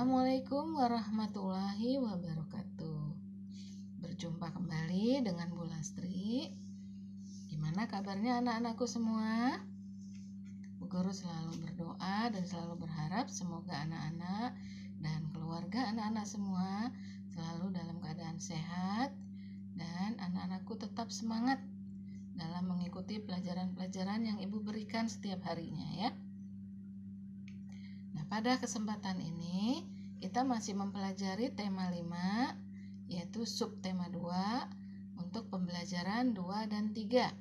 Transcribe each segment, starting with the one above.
Assalamualaikum warahmatullahi wabarakatuh. Berjumpa kembali dengan Bu Lastri. Gimana kabarnya anak-anakku semua? Bu Guru selalu berdoa dan selalu berharap semoga anak-anak dan keluarga anak-anak semua selalu dalam keadaan sehat dan anak-anakku tetap semangat dalam mengikuti pelajaran-pelajaran yang Ibu berikan setiap harinya ya. Nah, pada kesempatan ini kita masih mempelajari tema 5, yaitu subtema 2 untuk pembelajaran 2 dan 3.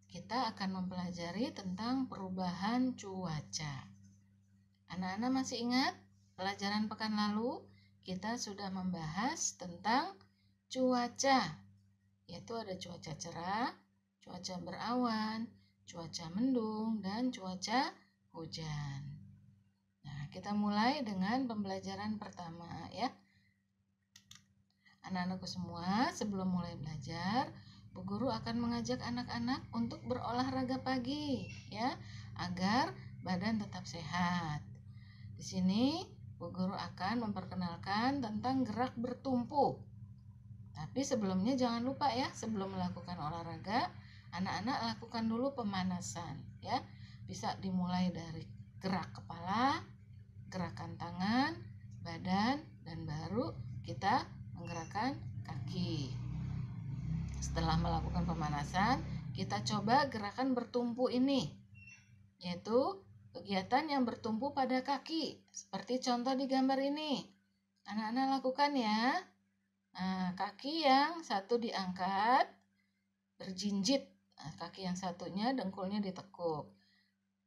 Kita akan mempelajari tentang perubahan cuaca. Anak-anak masih ingat pelajaran pekan lalu kita sudah membahas tentang cuaca, yaitu ada cuaca cerah, cuaca berawan, cuaca mendung, dan cuaca hujan. Nah, kita mulai dengan pembelajaran pertama ya. Anak-anakku semua, sebelum mulai belajar, Bu Guru akan mengajak anak-anak untuk berolahraga pagi ya, agar badan tetap sehat. Di sini Bu Guru akan memperkenalkan tentang gerak bertumpu. Tapi sebelumnya jangan lupa ya, sebelum melakukan olahraga, anak-anak lakukan dulu pemanasan ya. Bisa dimulai dari gerak kepala, gerakan tangan, badan, dan baru kita menggerakkan kaki. Setelah melakukan pemanasan, kita coba gerakan bertumpu ini, yaitu kegiatan yang bertumpu pada kaki, seperti contoh di gambar ini. Anak-anak lakukan ya. Nah, kaki yang satu diangkat, berjinjit. Nah, kaki yang satunya dengkulnya ditekuk.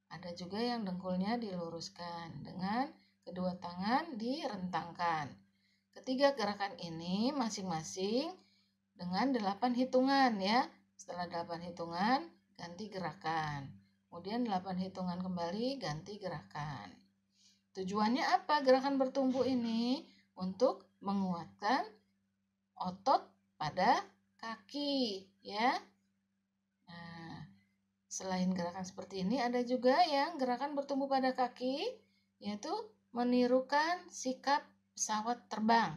Ada juga yang dengkulnya diluruskan dengan kedua tangan direntangkan. Ketiga gerakan ini masing-masing dengan 8 hitungan ya. Setelah 8 hitungan ganti gerakan. Kemudian 8 hitungan kembali ganti gerakan. Tujuannya apa gerakan bertumpu ini? Untuk menguatkan otot pada kaki ya. Nah, selain gerakan seperti ini ada juga yang gerakan bertumpu pada kaki, yaitu menirukan sikap pesawat terbang.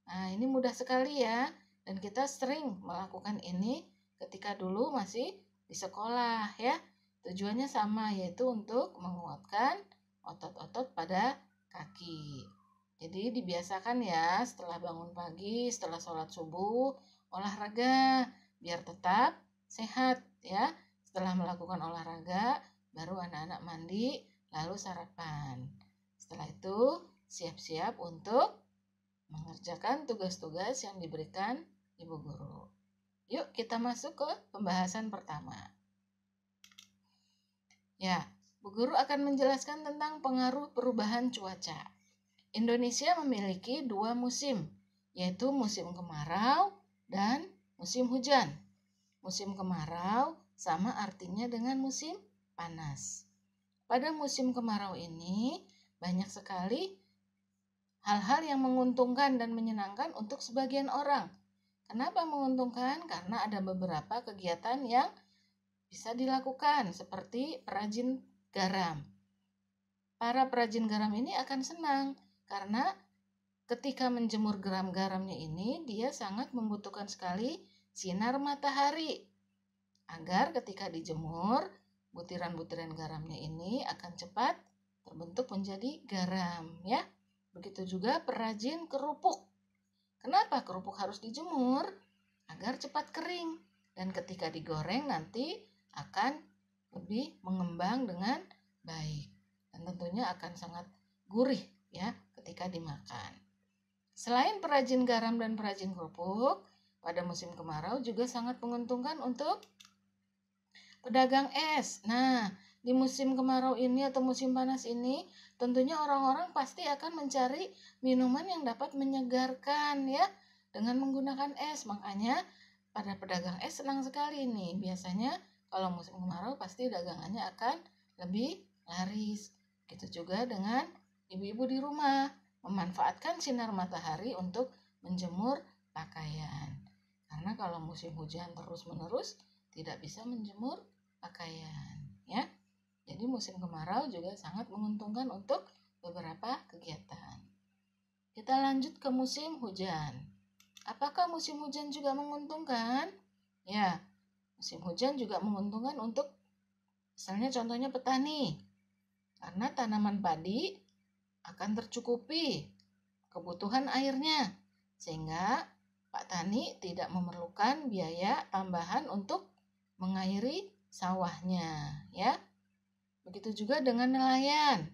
Nah, ini mudah sekali ya, dan kita sering melakukan ini ketika dulu masih di sekolah ya. Tujuannya sama, yaitu untuk menguatkan otot-otot pada kaki. Jadi dibiasakan ya, setelah bangun pagi, setelah sholat subuh, olahraga biar tetap sehat ya. Setelah melakukan olahraga, baru anak-anak mandi, lalu sarapan. Setelah itu, siap-siap untuk mengerjakan tugas-tugas yang diberikan Ibu Guru. Yuk, kita masuk ke pembahasan pertama. Ya, Bu Guru akan menjelaskan tentang pengaruh perubahan cuaca. Indonesia memiliki 2 musim, yaitu musim kemarau dan musim hujan. Musim kemarau sama artinya dengan musim panas. Pada musim kemarau ini banyak sekali hal-hal yang menguntungkan dan menyenangkan untuk sebagian orang. Kenapa menguntungkan? Karena ada beberapa kegiatan yang bisa dilakukan seperti perajin garam. Para perajin garam ini akan senang karena ketika menjemur garam-garamnya ini dia sangat membutuhkan sekali sinar matahari. Agar ketika dijemur, butiran-butiran garamnya ini akan cepat terbentuk menjadi garam ya. Begitu juga perajin kerupuk. Kenapa kerupuk harus dijemur? Agar cepat kering dan ketika digoreng nanti akan lebih mengembang dengan baik dan tentunya akan sangat gurih ya ketika dimakan. Selain perajin garam dan perajin kerupuk, pada musim kemarau juga sangat menguntungkan untuk pedagang es. Nah, di musim kemarau ini atau musim panas ini, tentunya orang-orang pasti akan mencari minuman yang dapat menyegarkan ya, dengan menggunakan es. Makanya pada pedagang es senang sekali nih. Biasanya kalau musim kemarau pasti dagangannya akan lebih laris. Begitu juga dengan ibu-ibu di rumah, memanfaatkan sinar matahari untuk menjemur pakaian. Karena kalau musim hujan terus-menerus tidak bisa menjemur pakaian ya. Jadi musim kemarau juga sangat menguntungkan untuk kegiatan. Kita lanjut ke musim hujan. Apakah musim hujan juga menguntungkan? Ya, musim hujan juga menguntungkan untuk misalnya contohnya petani. Karena tanaman padi akan tercukupi kebutuhan airnya, sehingga Pak Tani tidak memerlukan biaya tambahan untuk mengairi sawahnya, ya. Begitu juga dengan nelayan.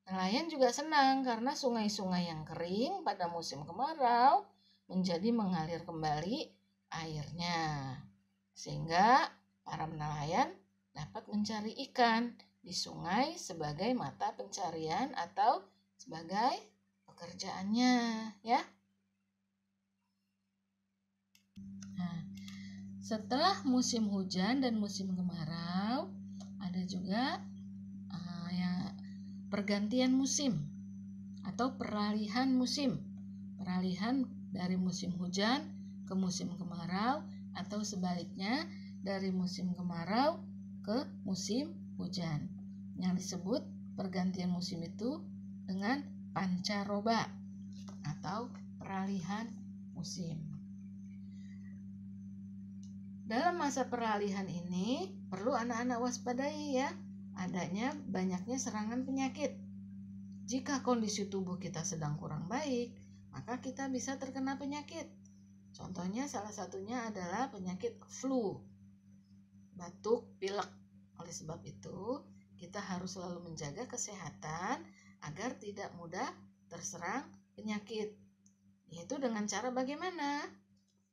Nelayan juga senang karena sungai-sungai yang kering pada musim kemarau menjadi mengalir kembali airnya, sehingga para nelayan dapat mencari ikan di sungai sebagai mata pencarian atau sebagai pekerjaannya, ya. Nah, setelah musim hujan dan musim kemarau, ada juga pergantian musim atau peralihan musim. Peralihan dari musim hujan ke musim kemarau atau sebaliknya dari musim kemarau ke musim hujan. Yang disebut pergantian musim itu dengan pancaroba atau peralihan musim. Dalam masa peralihan ini perlu anak-anak waspadai ya, adanya banyaknya serangan penyakit. Jika kondisi tubuh kita sedang kurang baik, maka kita bisa terkena penyakit. Contohnya salah satunya adalah penyakit flu, batuk, pilek. Oleh sebab itu, kita harus selalu menjaga kesehatan agar tidak mudah terserang penyakit. Yaitu dengan cara bagaimana?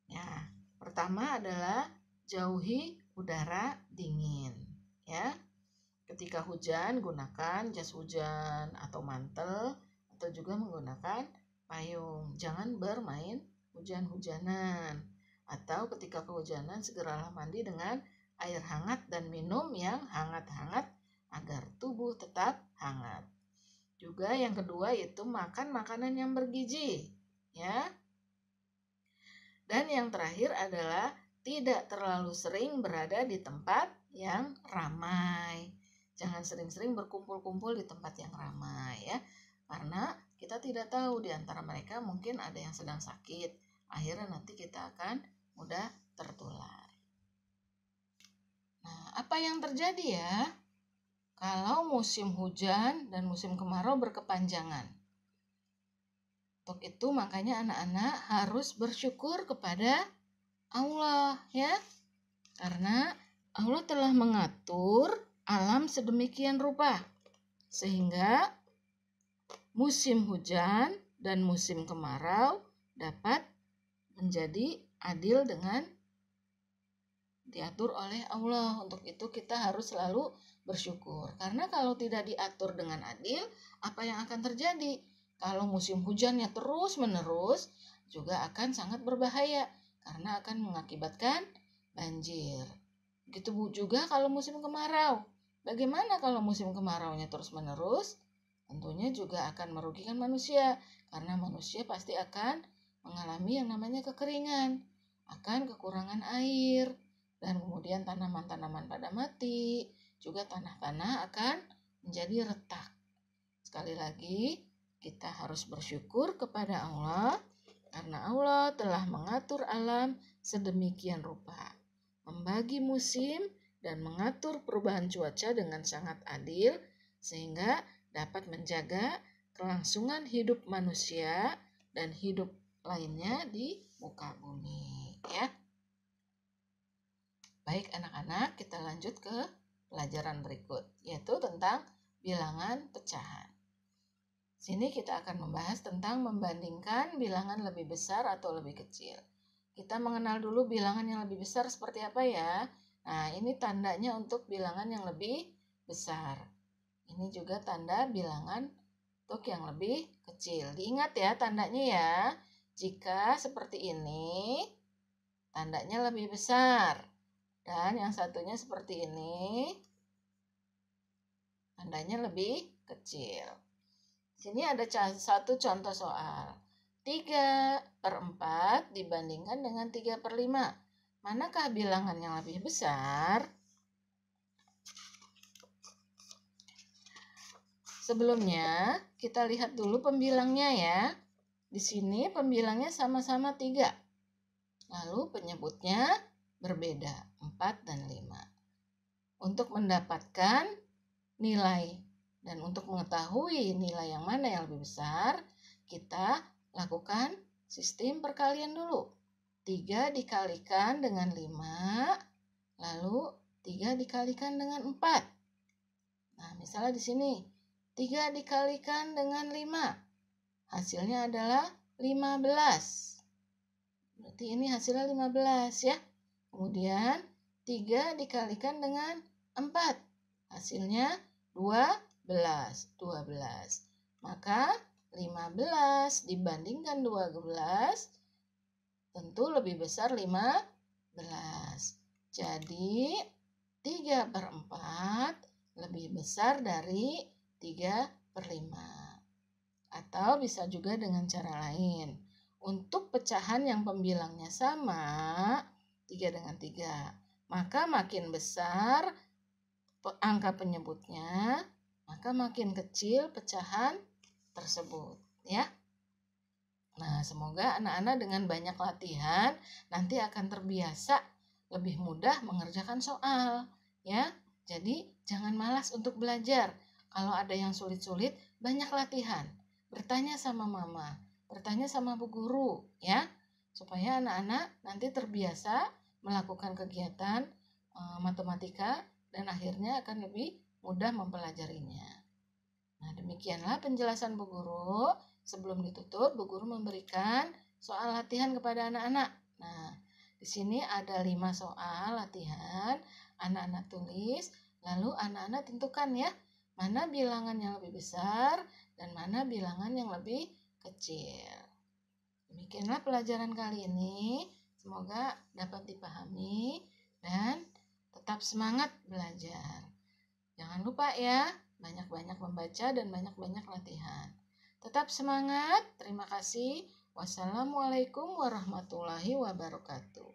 Ya, pertama adalah jauhi udara dingin, ya. Ketika hujan, gunakan jas hujan atau mantel atau juga menggunakan payung. Jangan bermain hujan-hujanan. Atau ketika kehujanan, segeralah mandi dengan air hangat dan minum yang hangat-hangat agar tubuh tetap hangat. Juga yang kedua yaitu makan makanan yang bergizi, ya. Dan yang terakhir adalah tidak terlalu sering berada di tempat yang ramai. Jangan sering-sering berkumpul-kumpul di tempat yang ramai ya. Karena kita tidak tahu di antara mereka mungkin ada yang sedang sakit. Akhirnya nanti kita akan mudah tertular. Nah, apa yang terjadi ya kalau musim hujan dan musim kemarau berkepanjangan? Untuk itu makanya anak-anak harus bersyukur kepada Allah ya. Karena Allah telah mengatur alam sedemikian rupa sehingga musim hujan dan musim kemarau dapat menjadi adil dengan diatur oleh Allah. Untuk itu kita harus selalu bersyukur. Karena kalau tidak diatur dengan adil, apa yang akan terjadi? Kalau musim hujannya terus-menerus juga akan sangat berbahaya karena akan mengakibatkan banjir. Begitu juga kalau musim kemarau. Bagaimana kalau musim kemaraunya terus-menerus? Tentunya juga akan merugikan manusia karena manusia pasti akan mengalami yang namanya kekeringan, akan kekurangan air, dan kemudian tanaman-tanaman pada mati, juga tanah-tanah akan menjadi retak. Sekali lagi, kita harus bersyukur kepada Allah karena Allah telah mengatur alam sedemikian rupa, membagi musim dan mengatur perubahan cuaca dengan sangat adil sehingga dapat menjaga kelangsungan hidup manusia dan hidup lainnya di muka bumi ya. Baik anak-anak, kita lanjut ke pelajaran berikut yaitu tentang bilangan pecahan. Sini kita akan membahas tentang membandingkan bilangan lebih besar atau lebih kecil. Kita mengenal dulu bilangan yang lebih besar seperti apa ya. Nah, ini tandanya untuk bilangan yang lebih besar. Ini juga tanda bilangan untuk yang lebih kecil. Diingat ya tandanya ya. Jika seperti ini, tandanya lebih besar. Dan yang satunya seperti ini, tandanya lebih kecil. Sini ada satu contoh soal. 3/4 dibandingkan dengan 3/5. Manakah bilangan yang lebih besar? Sebelumnya, kita lihat dulu pembilangnya ya. Di sini pembilangnya sama-sama 3. Lalu penyebutnya berbeda, 4 dan 5. Untuk mendapatkan nilai dan untuk mengetahui nilai yang mana yang lebih besar, kita lakukan sistem perkalian dulu. 3 dikalikan dengan 5, lalu 3 dikalikan dengan 4. Nah, misalnya di sini 3 dikalikan dengan 5, hasilnya adalah 15. Berarti ini hasilnya 15 ya. Kemudian 3 dikalikan dengan 4, hasilnya 12. Maka 15 dibandingkan 12 tentu lebih besar 15. Jadi 3/4 lebih besar dari 3/5. Atau bisa juga dengan cara lain. Untuk pecahan yang pembilangnya sama, 3 dengan 3, maka makin besar angka penyebutnya, maka makin kecil pecahan tersebut, ya. Nah, semoga anak-anak dengan banyak latihan nanti akan terbiasa lebih mudah mengerjakan soal, ya. Jadi, jangan malas untuk belajar. Kalau ada yang sulit-sulit, banyak latihan. Bertanya sama mama, bertanya sama bu guru, ya. Supaya anak-anak nanti terbiasa melakukan kegiatan matematika dan akhirnya akan lebih mudah mempelajarinya. Nah, demikianlah penjelasan bu guru. Sebelum ditutup, bu guru memberikan soal latihan kepada anak-anak. Nah, di sini ada 5 soal latihan. Anak-anak tulis, lalu anak-anak tentukan ya, mana bilangan yang lebih besar dan mana bilangan yang lebih kecil. Demikianlah pelajaran kali ini. Semoga dapat dipahami dan tetap semangat belajar. Jangan lupa ya, banyak-banyak membaca dan banyak-banyak latihan. Tetap semangat. Terima kasih. Wassalamualaikum warahmatullahi wabarakatuh.